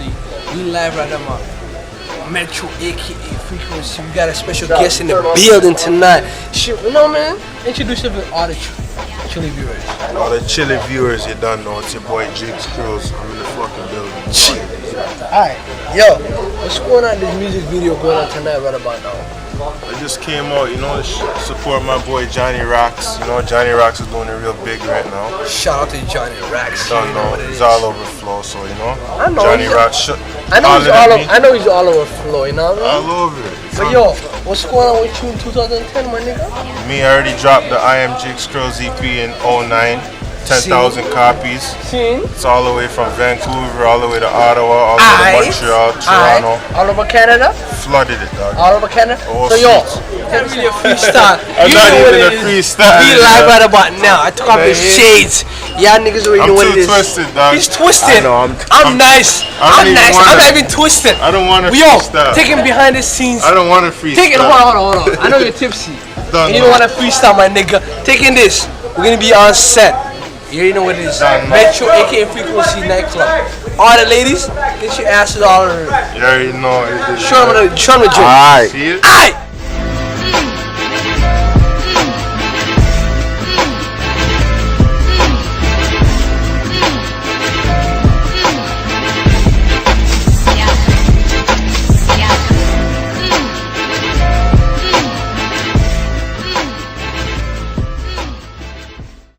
officially. We live right now, Metro, aka Frequency. We got a special guest in the building tonight. Shit, you know, man. Introduce yourself to all the Chili viewers. All the Chili viewers, you done know. It's your boy Jigs Cruz. I'm in the fucking building. Alright, yo, what's going on? This music video going on tonight right about now? I just came out, you know, to support my boy Johnny Rocks. You know, Johnny Rocks is doing it real big right now. Shout out to Johnny Rocks. Don't know, he's all over Flow, so you know. I know Johnny Rocks. I know he's all over Flow, you know what I mean? All over it. But yo, what's going on with you in 2010, my nigga? Me, I already dropped the I Am Jigs Cruz EP in 09. 10,000 copies. It's all the way from Vancouver, all the way to Ottawa, all the way to Montreal, Toronto. All over Canada? Flooded it, dog. All over Canada? So yo, tell me a freestyle. I'm not even a freestyle. Be live right about now. I took off his shades. Y'all niggas already know what it is. I'm too twisted, dog. He's twisted. I know, I'm nice. I'm nice. I'm not even twisted. I don't want to Yo, freestyle. take him behind the scenes. I don't want to freestyle. Take it. Hold on. I know you're tipsy. You don't want to freestyle, my nigga. Taking this. We're gonna be on set. You already know what it is. Metro, aka Frequency nightclub. All the ladies, get your asses all over. You already know. Show them the joint. Alright. Alright.